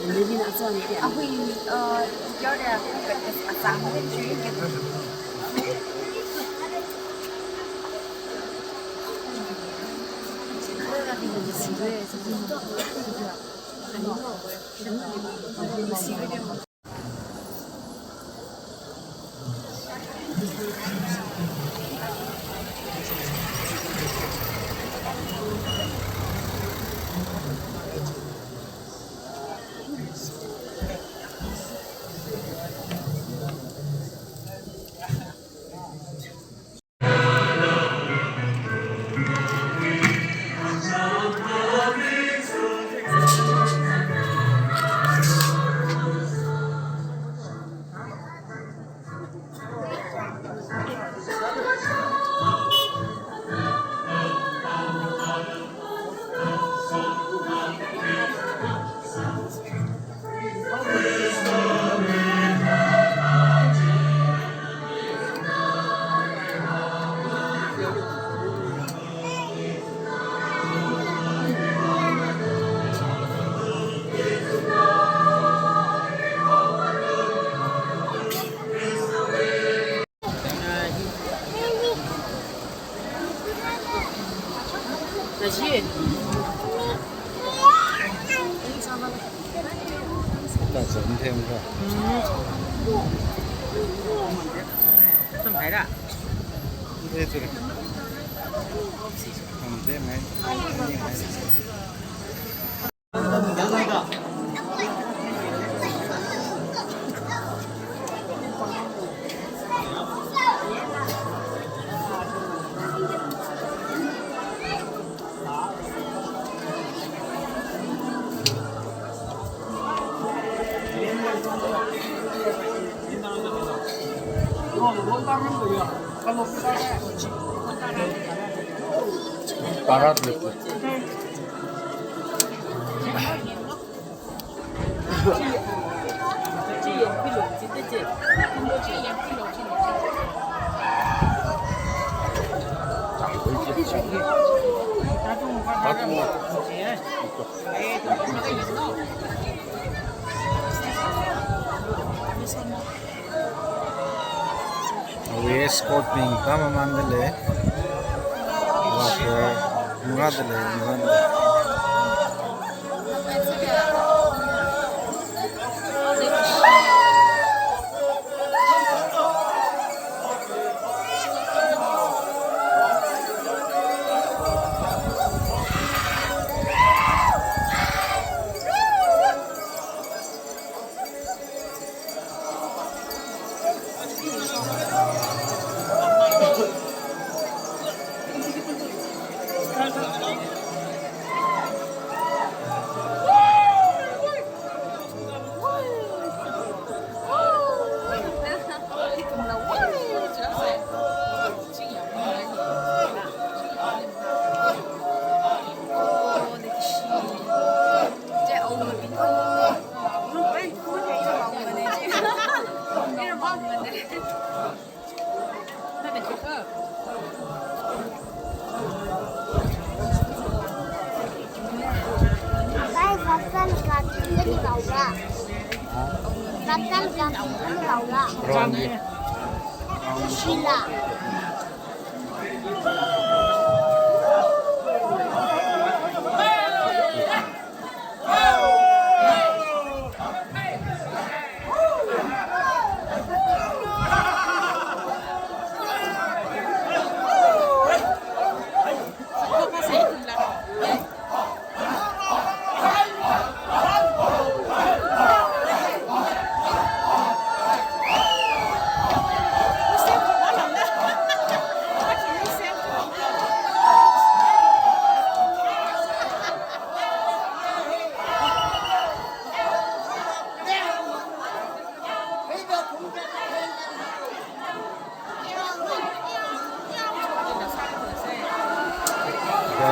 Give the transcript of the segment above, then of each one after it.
Maybe not so many. We you're there a family tree. ta dẫn thêm rồi. Không thấy đã. Thế rồi. Không thêm mấy. Barat gitu. Escorting tama mandale. Muradale.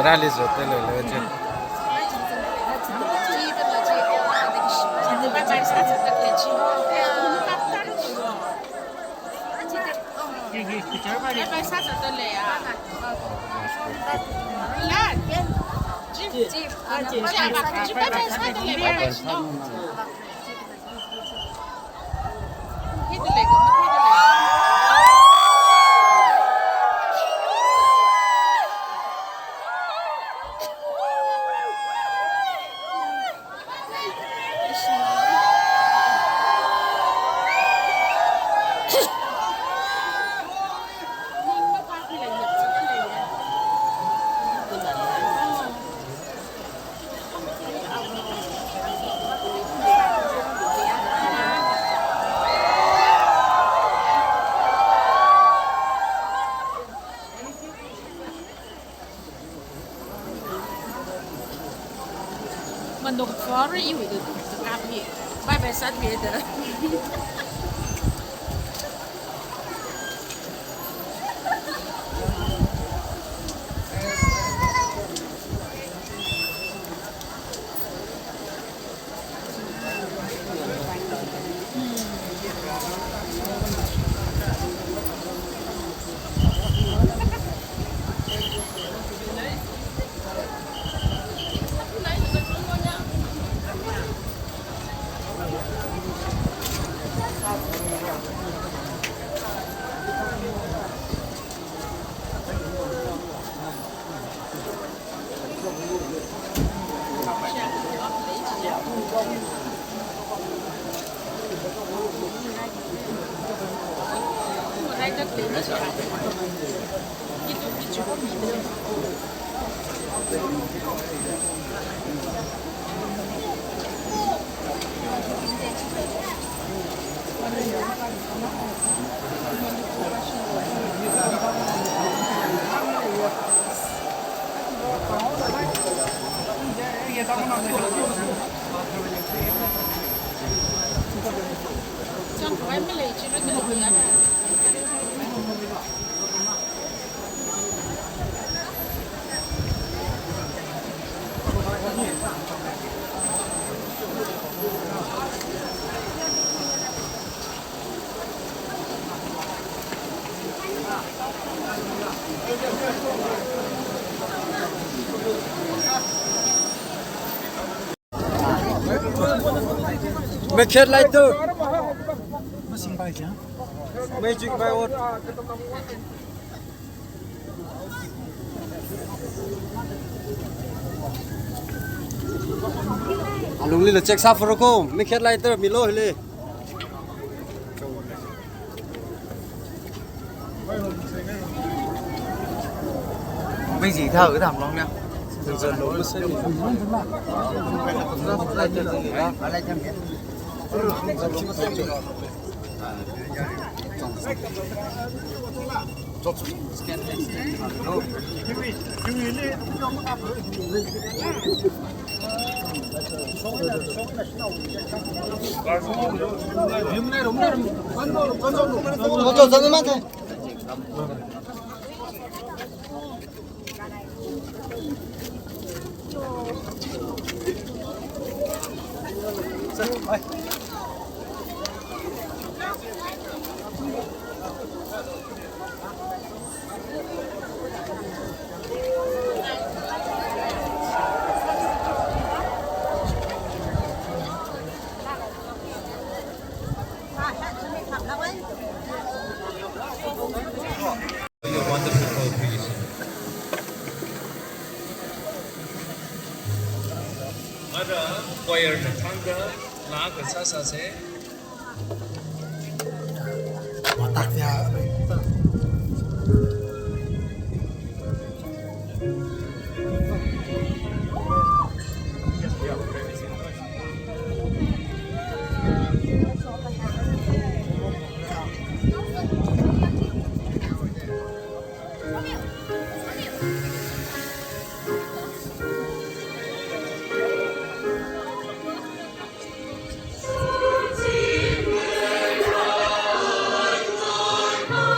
Realize hotel leche. mình đục phó rồi yêu được cam gì bài bài sát về đó Trong của em mới lấy chứ nó được nữa. Make it lighter. Magic by what? Lung li le check sa for ko. Make it lighter milo le. Mấy gì thở cái thảm long nha. Dần dần nó mới sẽ đi. Lại chân gì đó, lại chân miết. Ada choir tangga lag sa se Tắt ra. Oh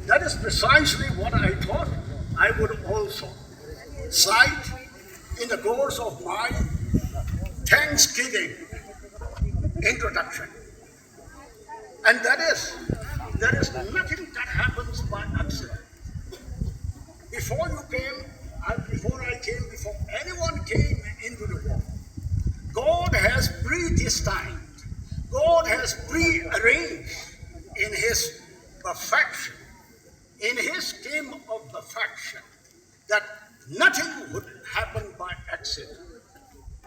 That is precisely what I thought I would also cite in the course of my Thanksgiving introduction. And that is, there is nothing that happens by accident. Before anyone came into the world, God has predestined, God has prearranged in His perfection, in his scheme of affection that nothing would happen by accident.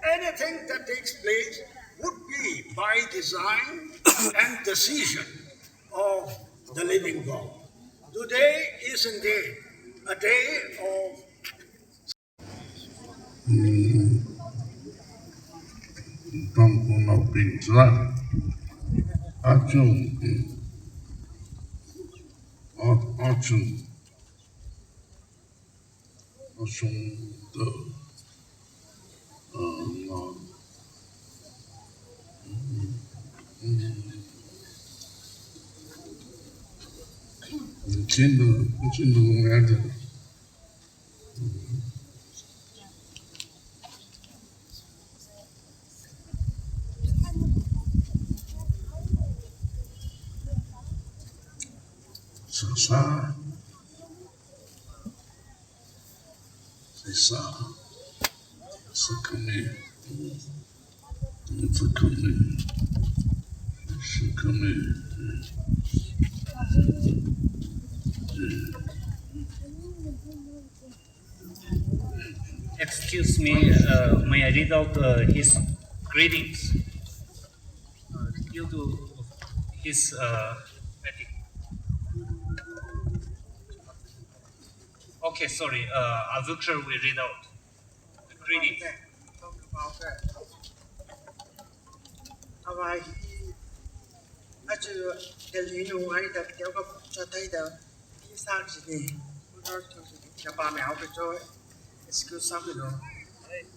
Anything that takes place would be by design and decision of the living God. Today is indeed a day of Tông nào bình ra áp dụng áp dụng the trên đường nghe được xa coming. Excuse me, may I read out his greetings due to his wedding? Okay, sorry, Avukshar will read out the greetings. Hawaii, achu Delhi no ai da kéo gặp cho thấy da đi sang gì nè, nó cho bà mẹ học cho excuse me no.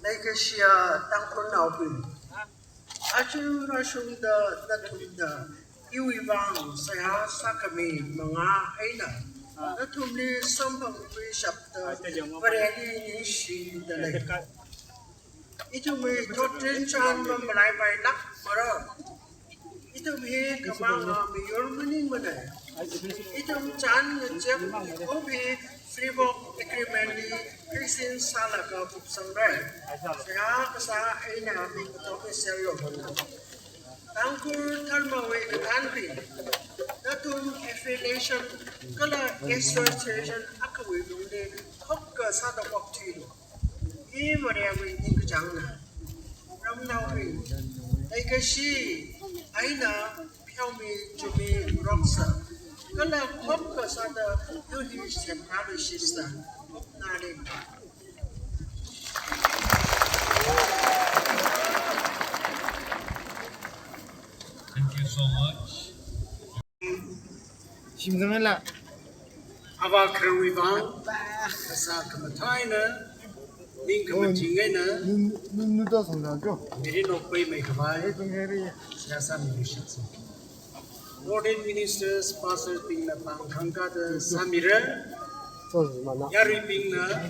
Đây cái xia tăng quân nào bình, achu ra xuống da da thun da yêu vang sai ha sakami manga ấy nè, nó thun đi sắm bằng quy sập da và đây đi xí da này. Itu me totin chan ma lại bài nắc mà đó. Itu me kamang me yormanin mà này. Itu chan người chép có be free work agreement đi christian sala ka phục sang đây. Saya kasa ai na mình có cái sel lo. Tang kur thal ma we cái than pi. Datun affiliation kala association akawi dung de khóc ka sa da wak thi. Ý mà đeo mình những cái chẳng nè, năm nào mình đây cái gì ấy là theo mình cho mình rock sợ, cái là khóc cái sao đó tôi đi xem how to shift that, na đi. Thank you so much. 심상한 라 AKHRUL vang, sa kamatai na. Mình cầm chỉ ngay nữa, 눈 더 성장죠. 미리 놓고 mấy cái bài, sẽ sang mình sẽ xem. Ordained ministers, pastors, ping na pang khangka de samira, yari ping na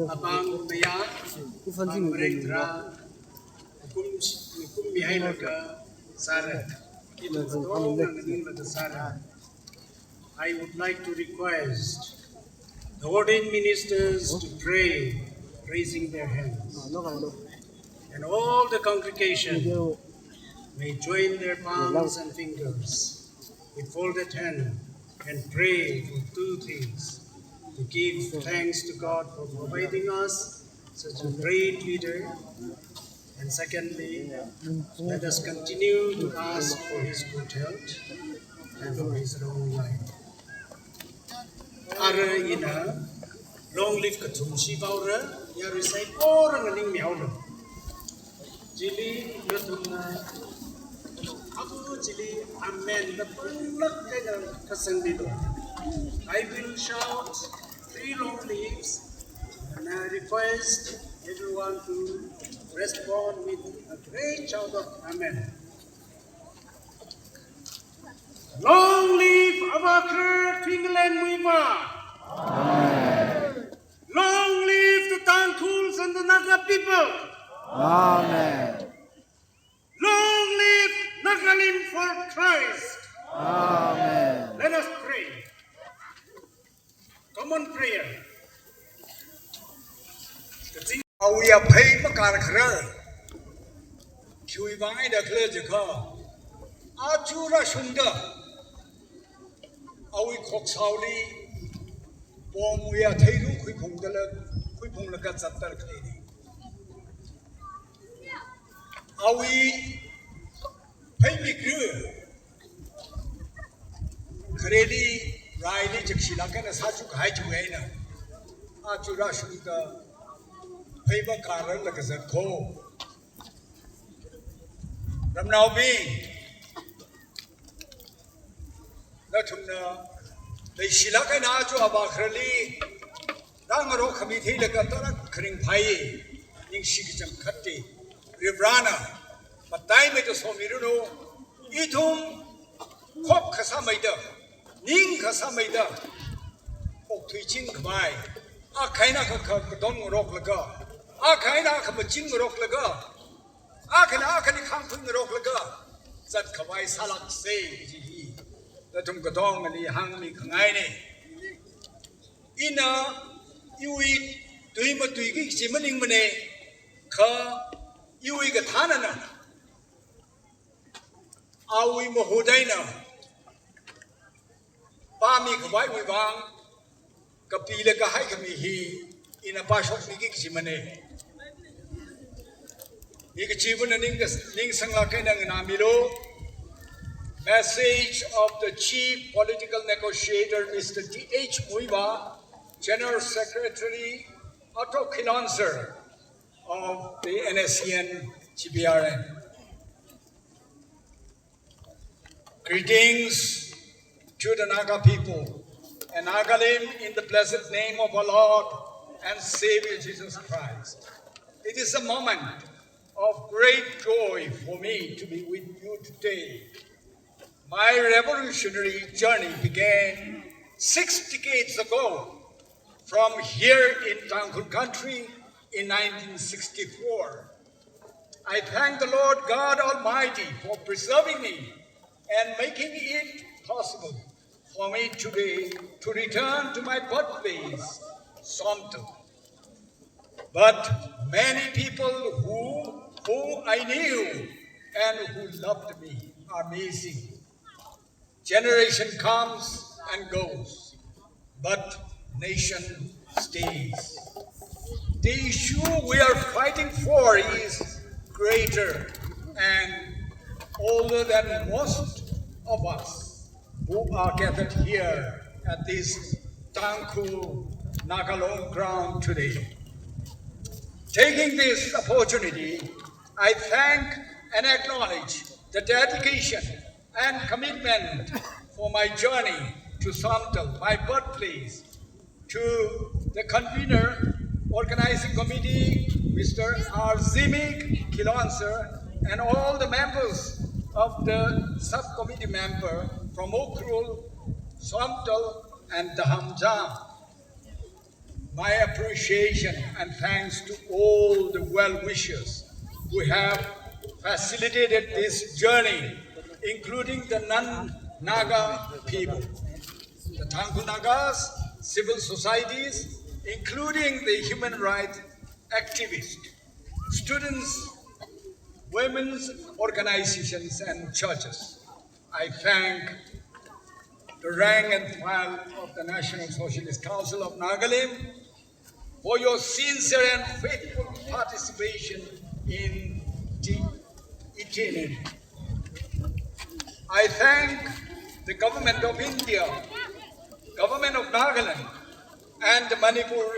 abang maya, abang rektra, kum mihai naga sara, kita betul nangin naga sara. I would like to request the ordained ministers to pray, raising their hands, and all the congregation may join their palms and fingers with folded hand and pray for two things: to give thanks to God for providing us such a great leader, and secondly, let us continue to ask for his good health and for his long life. Ara ina long live katum shivaura ya risai orang ning miaula jili latuna aku jili amen the punnak kaina kasandido. I will shout 3 long lives and I request everyone to respond with a great shout of amen. Long live AKHRUL Tingland Wiva! Long live the Tangkuls and the Naga people! 아멘. Long live Nagalim for Christ! 아멘. Let us pray. Common prayer. We are paid for AKHRUL. Chui vãi đã khơi chứ không? Achura Shunda. Awi Koksali bom we are taking quick pong the guts at the cleaning. Are we pay me grew? Credit, Riley, Jackshilakan, as Hachuk Hajuena, Achurashuka, paper car like as a co. From now being, let him know. The Shilakan Ajo Abakrali, Rangaro Committee, the Katara Kring Pai, in Shikam Kati, Ribrana, but time it is for Miruno, Itum, Kok Kasamaida, Ning Kasamaida, Ok Twitching Kbai, Akaina Kakadon Rock Laga, Akaina Kamaching Rock Laga, Akani Kampung Rock Laga, Zat Kawai Salak say. The Tumkatong and the Hangmi Kangaini. In a you eat to him to eat Simaning Mane, Ka you eat a Tanana. Are we Mohodaina? Pami Kawai Wang, Kapila Kahakami he in a pash of Niki Simane. Nikachibun and Ning Sangakan and Amiro. Message of the Chief Political Negotiator, Mr. T.H. Muiva, General Secretary, ATO KILONSER of the NSCN GBRN. Greetings to the Naga people and Nagalim in the blessed name of our Lord and Savior Jesus Christ. It is a moment of great joy for me to be with you today. My revolutionary journey began 6 decades ago from here in Tangkul country in 1964. I thank the Lord God Almighty for preserving me and making it possible for me today to return to my birthplace, Somto. But many people who I knew and who loved me are missing. Generation comes and goes, but nation stays. The issue we are fighting for is greater and older than most of us who are gathered here at this Tangkul Nagalong ground today. Taking this opportunity, I thank and acknowledge the dedication and commitment for my journey to Somtal, my birthplace, to the convener, organizing committee, Mr. Arzimik KILONSER, and all the members of the subcommittee member from UKHRUL, Somtal, and Dahamjam. My appreciation and thanks to all the well-wishers who have facilitated this journey, including the non-Naga people, the Tangkul Nagas, civil societies, including the human rights activists, students, women's organizations, and churches. I thank the rank and file of the National Socialist Council of Nagaland for your sincere and faithful participation in the itinerary. I thank the Government of India, Government of Nagaland, and the Manipur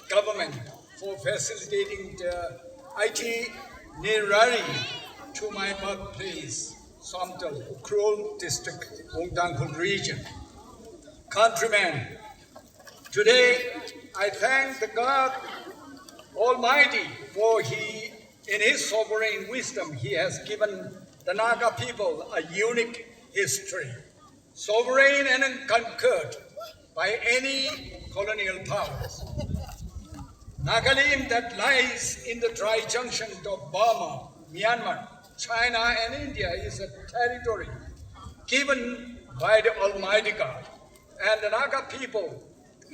government for facilitating the itinerary to my birthplace, Somtal, UKHRUL district, Tangkul region. Countrymen, today I thank the God Almighty for in His sovereign wisdom, He has given the Naga people a unique history, sovereign and unconquered by any colonial powers. Nagalim that lies in the dry junction of Burma, Myanmar, China, and India is a territory given by the Almighty God, and the Naga people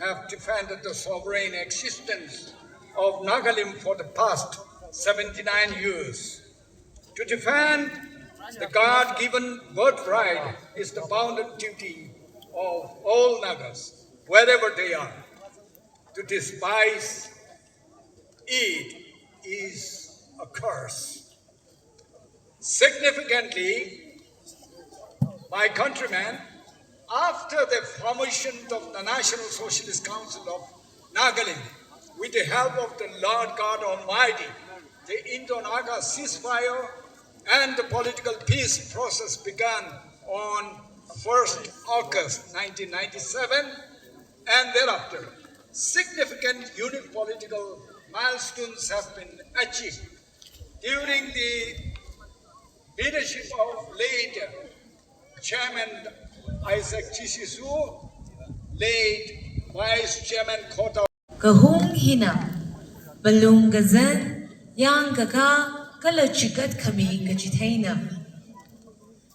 have defended the sovereign existence of Nagalim for the past 79 years. To defend the God-given birthright is the bounden duty of all Nagas, wherever they are. To despise it is a curse. Significantly, my countrymen, after the formation of the National Socialist Council of Nagaland, with the help of the Lord God Almighty, the Indo-Naga ceasefire and the political peace process began on 1st August 1997, and thereafter, significant unique political milestones have been achieved. During the leadership of late Chairman Isaac Chisisu, late Vice Chairman Kota Kahung hina, balung gazan, yang kaka, kala chikat kami kachitaina.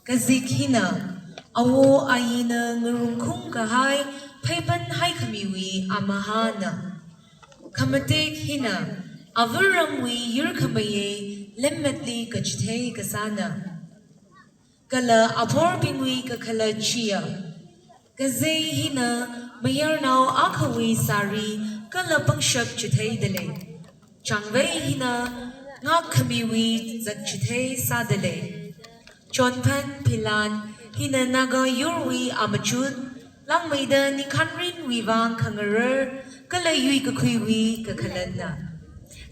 Kazik hina, awo ayina ngurungkung kahai, paipan hai kamiwi amahana. Kamatik hina, avaramwi yurkamaye, lemmetli kachitay kasana. Kala apor pingwi kakala chia. Kazay hina, mayarnaw akawi sari, kala pangshab chitay dale. Changvay hina, ngak kamiwi zak chitay sadale. Chonpan pilan, hina naga yurwi amachud, lang mayda ni kanrin wivang kangarer, kala yui kakuywi kakalana.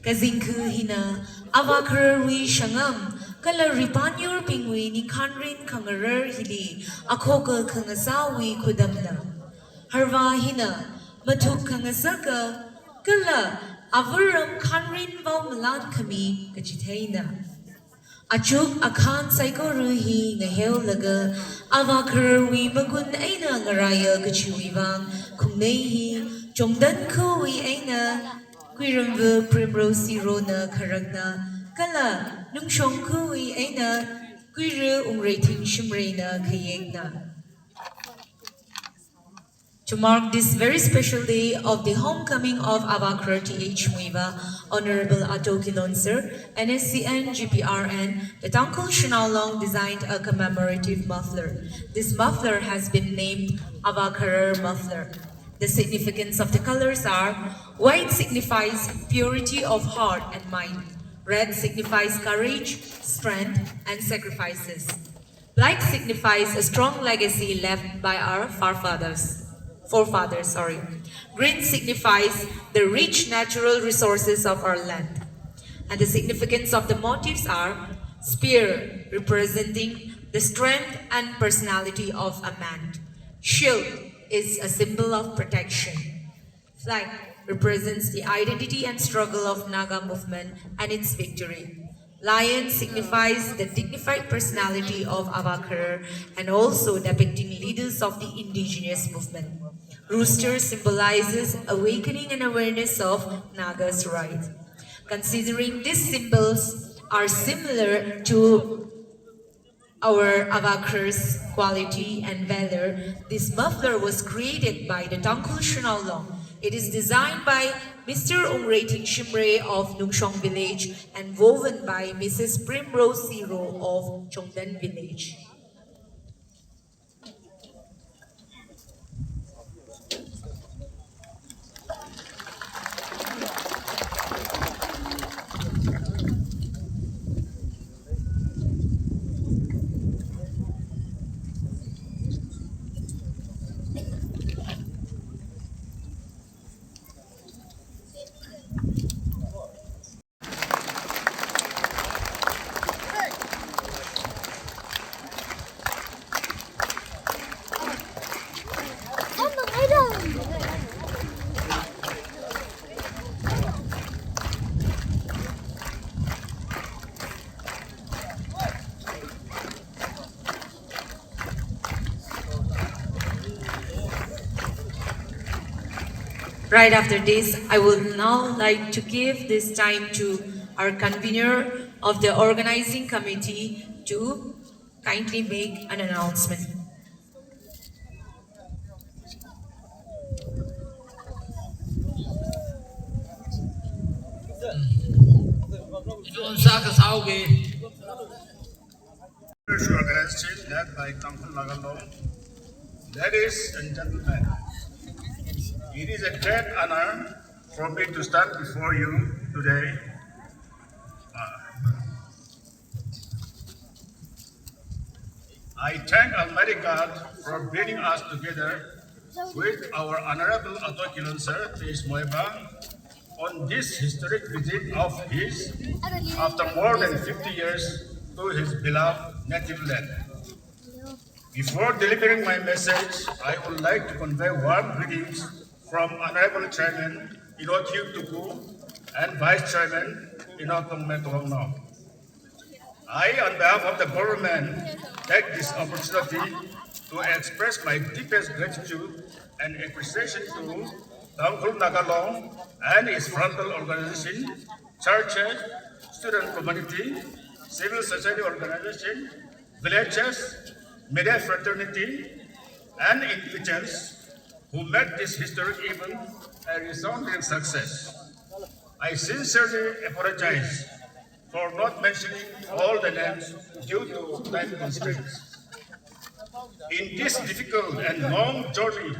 Kazinku hina, avakar wi shangam, kala ripanyur pingwi ni kanrin kangarer hili, akoka kangasawi kudamna. Harva hina, matuk kangasaka, kala avaram kanrin vau malan kami kachitayna. Achuk akhan saiko ruhi ngahel laga, avakar wi magun aina ngaraya kachuwivang, kumnehi, jomdan kuwi aina, Kuiramvu primrose rona karagna, kala nungshong kuwi aina, kuiru umrating shimreina kayegna. To mark this very special day of the homecoming of Avakar T.H. Muiva, Honorable ATO KILONSER, NSCN, GPRN, the Tangkol Shinalong designed a commemorative muffler. This muffler has been named Avakar muffler. The significance of the colors are: white signifies purity of heart and mind. Red signifies courage, strength, and sacrifices. Black signifies a strong legacy left by our forefathers. Green signifies the rich natural resources of our land. And the significance of the motifs are: spear, representing the strength and personality of a man. Shield is a symbol of protection. Flag represents the identity and struggle of Naga movement and its victory. Lion signifies the dignified personality of Avakar and also depicting leaders of the indigenous movement. Rooster symbolizes awakening and awareness of Naga's right. Considering these symbols are similar to our Avakar's quality and valor, this muffler was created by the Tangkol Shinalong. It is designed by Mr. Umrating Shimre of Nungshong Village and woven by Mrs. Primrose Zero of Chongdan Village. Right after this, I would now like to give this time to our convener of the organizing committee to kindly make an announcement. Led by Tangkol Nagalong. Ladies and gentlemen, It is a great honor for me to stand before you today. I thank Almighty God for bringing us together with our Honorable ATO KILONSER Moeba on this historic visit of his after more than 50 years to his beloved native land. Before delivering my message, I would like to convey warm greetings from Honorable Chairman Keynote and Vice Chairman Keynote. I, on behalf of the government, take this opportunity to express my deepest gratitude and appreciation to UKHRUL Nagalong and its frontal organization, churches, student community, civil society organization, villages, media fraternity, and individuals who made this historic event a resounding success. I sincerely apologize for not mentioning all the names due to time constraints. In this difficult and long journey,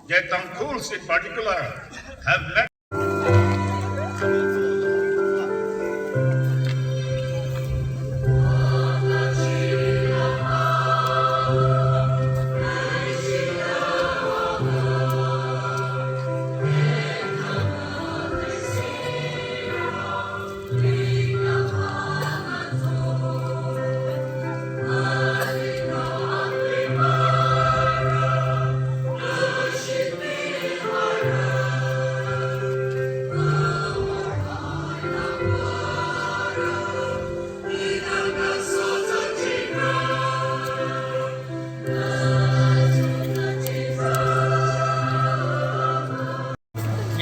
the UKHRULs in particular have met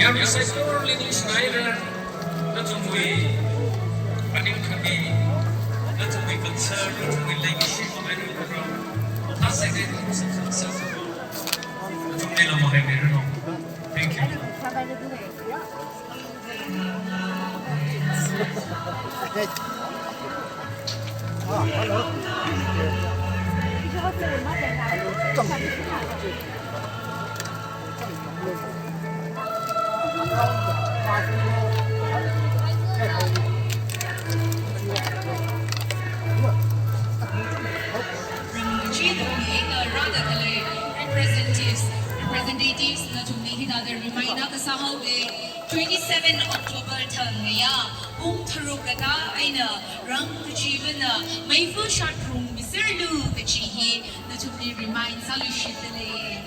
Yang bisa seluruh lini Schneider, Natungui, Paning Kami, Natungui Konser, Natungui Legacy, Commemorative, Asegit, Natungui Lamohemir. Thank you. Representatives na tumili na the reminder ka sa hau 27 October thangaya UKHRUL kata aina rang kujiban na may fu shot room misirlu kachihi na tumili remind saluship dele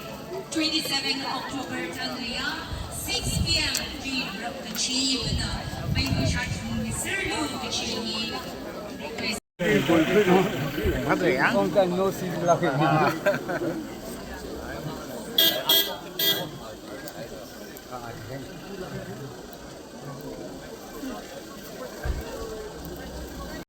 27 October thangaya 6 p.m. di rang kujiban na may fu shot room misirlu kachihi.